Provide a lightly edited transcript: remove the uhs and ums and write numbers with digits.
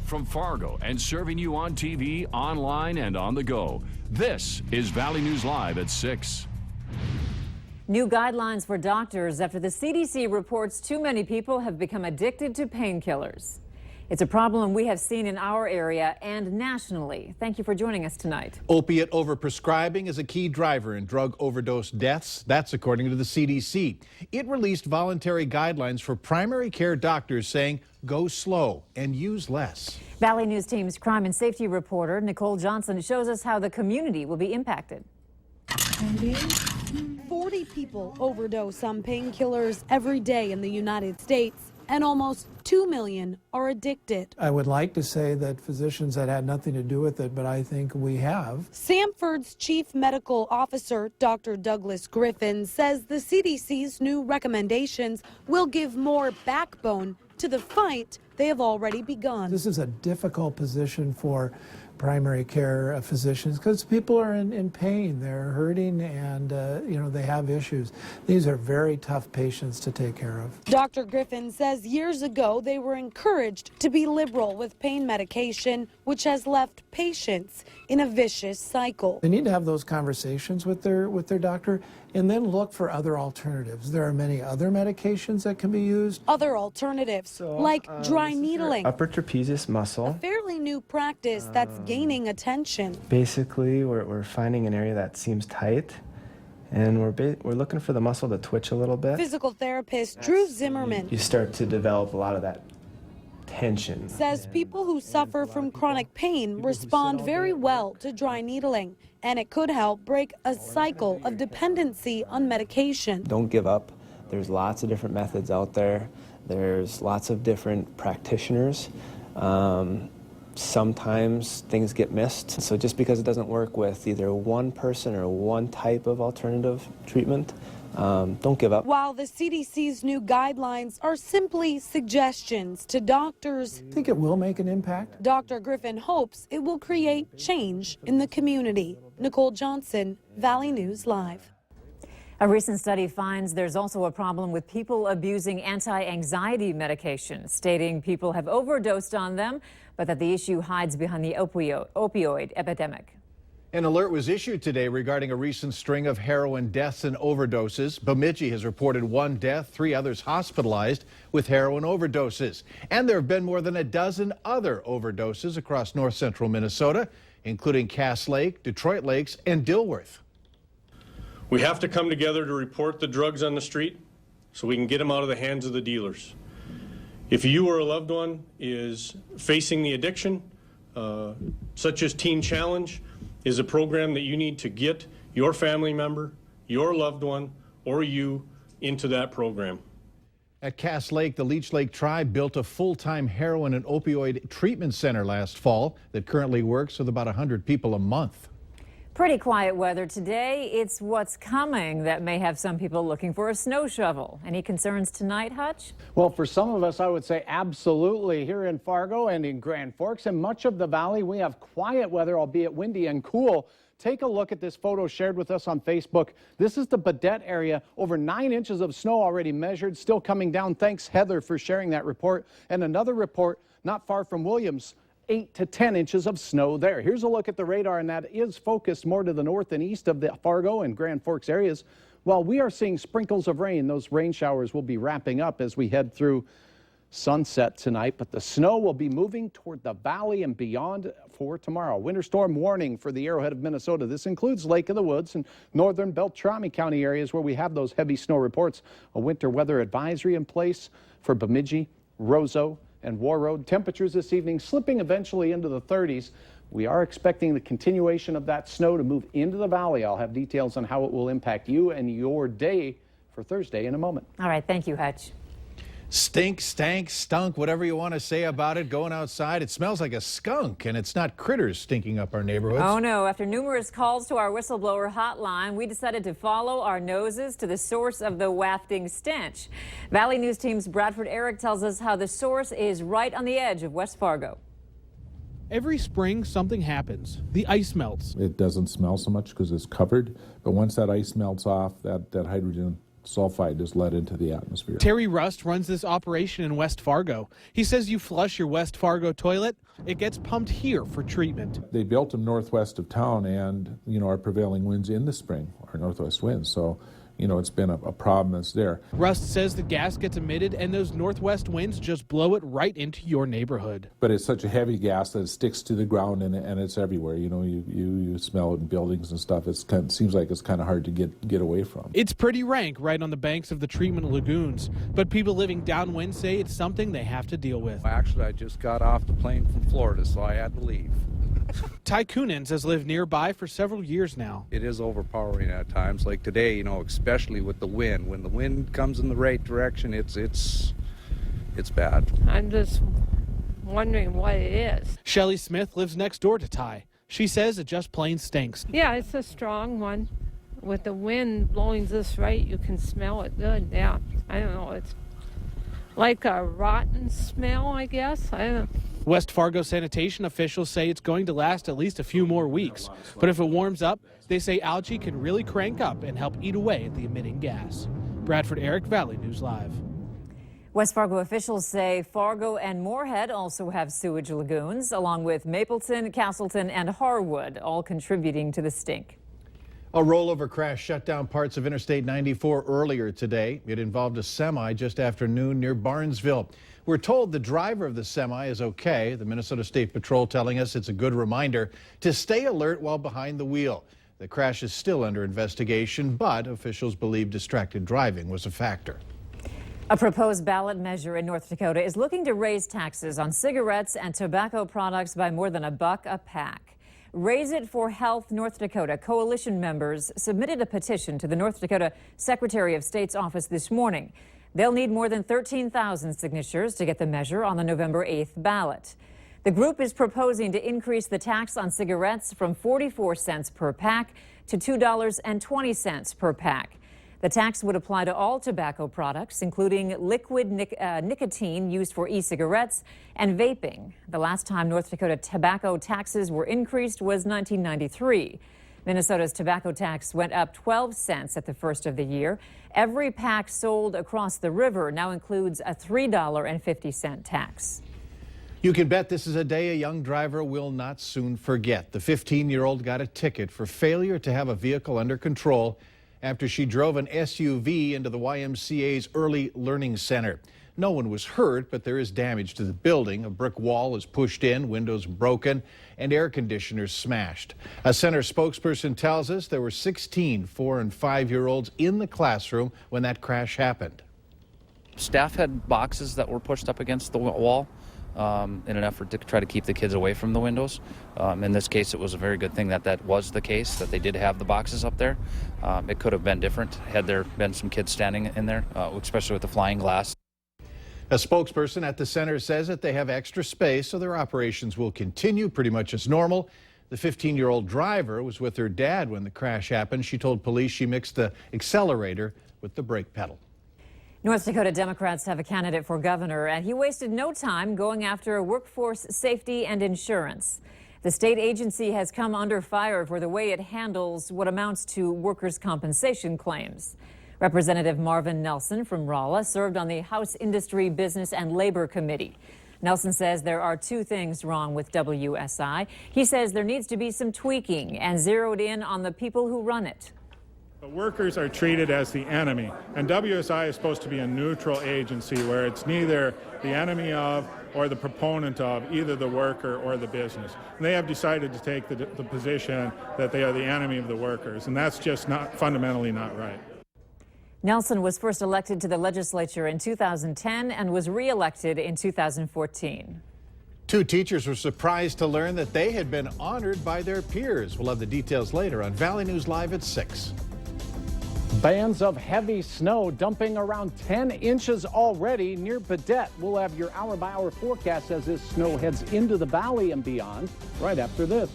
from Fargo and serving you on TV, online, and on the go. This is Valley News Live at 6. New guidelines for doctors after the CDC reports too many people have become addicted to painkillers. It's a problem we have seen in our area and nationally. Thank you for joining us tonight. Opiate overprescribing is a key driver in drug overdose deaths. That's according to the CDC. It released voluntary guidelines for primary care doctors saying go slow and use less. Valley News Team's crime and safety reporter Nicole Johnson shows us how the community will be impacted. 40 people overdose on painkillers every day in the United States, and almost 2 million are addicted. I would like to say that physicians had nothing to do with it, but I think we have. Sanford's chief medical officer, Dr. Douglas Griffin, says the CDC's new recommendations will give more backbone to the fight they have already begun. This is a difficult position for primary care physicians because people are in pain, they're hurting, and they have issues. These are very tough patients to take care of. Dr. Griffin says years ago they were encouraged to be liberal with pain medication, which has left patients in a vicious cycle. They need to have those conversations with their doctor and then look for other alternatives. There are many other medications that can be used. Other alternatives like dry needling, upper trapezius muscle. A fairly new practice that's gaining attention. Basically, we're finding an area that seems tight, and we're looking for the muscle to twitch a little bit. Physical therapist Drew Zimmerman You start to develop a lot of that tension. Says people who suffer from chronic pain respond very well to dry needling, and it could help break a cycle of dependency on medication. Don't give up. There's lots of different methods out there. There's lots of different practitioners. Sometimes things get missed. So just because it doesn't work with either one person or one type of alternative treatment, don't give up. While the CDC's new guidelines are simply suggestions to doctors, I think it will make an impact. Dr. Griffin hopes it will create change in the community. Nicole Johnson, Valley News Live. A recent study finds there's also a problem with people abusing anti-anxiety medications, stating people have overdosed on them, but that the issue hides behind the opioid epidemic. An alert was issued today regarding a recent string of heroin deaths and overdoses. Bemidji has reported 1 death, 3 others hospitalized with heroin overdoses. And there have been more than a dozen other overdoses across north central Minnesota, including Cass Lake, Detroit Lakes, and Dilworth. We have to come together to report the drugs on the street so we can get them out of the hands of the dealers. If you or a loved one is facing the addiction, such as Teen Challenge is a program that you need to get your family member, your loved one, or you into that program. At Cass Lake, the Leech Lake Tribe built a full-time heroin and opioid treatment center last fall that currently works with about 100 people a month. Pretty quiet weather today. It's what's coming that may have some people looking for a snow shovel. Any concerns tonight, Hutch? Well, for some of us, I would say absolutely. Here in Fargo and in Grand Forks and much of the valley, we have quiet weather, albeit windy and cool. Take a look at this photo shared with us on Facebook. This is the Badette area. Over 9 inches of snow already measured, still coming down. Thanks, Heather, for sharing that report. And another report not far from Williams. 8 to 10 inches of snow there. Here's a look at the radar, and that is focused more to the north and east of the Fargo and Grand Forks areas. While we are seeing sprinkles of rain, those rain showers will be wrapping up as we head through sunset tonight, but the snow will be moving toward the valley and beyond for tomorrow. Winter storm warning for the arrowhead of Minnesota. This includes Lake of the Woods and northern Beltrami County areas where we have those heavy snow reports. A winter weather advisory in place for Bemidji, Roseau, and War Road. Temperatures this evening slipping eventually into the 30s. We are expecting the continuation of that snow to move into the valley. I'll have details on how it will impact you and your day for Thursday in a moment. All right, thank you, Hutch. Stink, stank, stunk, whatever you want to say about it. Going outside, it smells like a skunk, and it's not critters stinking up our neighborhoods. Oh no, after numerous calls to our whistleblower hotline, we decided to follow our noses to the source of the wafting stench. Valley News Team's Bradford Eric tells us how the source is right on the edge of West Fargo. Every spring, something happens. The ice melts. It doesn't smell so much because it's covered, but once that ice melts off, that hydrogen sulfide is let into the atmosphere. Terry Rust runs this operation in West Fargo. He says you flush your West Fargo toilet, it gets pumped here for treatment. They built them northwest of town, and our prevailing winds in the spring are northwest winds, so it's been a problem that's there. Rust says the gas gets emitted and those northwest winds just blow it right into your neighborhood. But it's such a heavy gas that it sticks to the ground and it's everywhere. You smell it in buildings and stuff. It seems like it's kind of hard to get away from. It's pretty rank right on the banks of the treatment lagoons, but people living downwind say it's something they have to deal with. Actually, I just got off the plane from Florida, so I had to leave. Ty Coonens has lived nearby for several years now. It is overpowering at times, like today, especially with the wind. When the wind comes in the right direction, it's bad. I'm just wondering what it is. Shelly Smith lives next door to Ty. She says it just plain stinks. Yeah, it's a strong one. With the wind blowing this right, you can smell it good. Yeah, I don't know. It's like a rotten smell, I guess. I don't know. West Fargo sanitation officials say it's going to last at least a few more weeks. But if it warms up, they say algae can really crank up and help eat away at the emitting gas. Bradford Eric, Valley News Live. West Fargo officials say Fargo and Moorhead also have sewage lagoons, along with Mapleton, Castleton, and Harwood, all contributing to the stink. A rollover crash shut down parts of Interstate 94 earlier today. It involved a semi just after noon near Barnesville. We're told the driver of the semi is okay. The Minnesota State Patrol telling us it's a good reminder to stay alert while behind the wheel. The crash is still under investigation, but officials believe distracted driving was a factor. A proposed ballot measure in North Dakota is looking to raise taxes on cigarettes and tobacco products by more than $1 a pack. Raise It for Health North Dakota coalition members submitted a petition to the North Dakota Secretary of State's office this morning. They'll need more than 13,000 signatures to get the measure on the November 8th ballot. The group is proposing to increase the tax on cigarettes from 44 cents per pack to $2.20 per pack. The tax would apply to all tobacco products, including liquid nicotine used for e-cigarettes and vaping. The last time North Dakota tobacco taxes were increased was 1993. Minnesota's tobacco tax went up 12 cents at the first of the year. Every pack sold across the river now includes a $3.50 tax. You can bet this is a day a young driver will not soon forget. The 15-year-old got a ticket for failure to have a vehicle under control after she drove an SUV into the YMCA's Early Learning Center. No one was hurt, but there is damage to the building. A brick wall is pushed in, windows broken, and air conditioners smashed. A center spokesperson tells us there were 16 4- and 5-year-olds in the classroom when that crash happened. Staff had boxes that were pushed up against the wall in an effort to try to keep the kids away from the windows. In this case, it was a very good thing that was the case, that they did have the boxes up there. It could have been different had there been some kids standing in there, especially with the flying glass. A spokesperson at the center says that they have extra space, so their operations will continue pretty much as normal. The 15-year-old driver was with her dad when the crash happened. She told police she mixed the accelerator with the brake pedal. North Dakota Democrats have a candidate for governor, and he wasted no time going after workforce safety and insurance. The state agency has come under fire for the way it handles what amounts to workers' compensation claims. Representative Marvin Nelson from Rolla served on the House Industry, Business, and Labor Committee. Nelson says there are two things wrong with WSI. He says there needs to be some tweaking and zeroed in on the people who run it. The workers are treated as the enemy, and WSI is supposed to be a neutral agency where it's neither the enemy of or the proponent of either the worker or the business. And they have decided to take the position that they are the enemy of the workers, and that's just fundamentally not right. Nelson was first elected to the legislature in 2010 and was re-elected in 2014. Two teachers were surprised to learn that they had been honored by their peers. We'll have the details later on Valley News Live at 6. Bands of heavy snow dumping around 10 inches already near Badette. We'll have your hour-by-hour forecast as this snow heads into the valley and beyond right after this.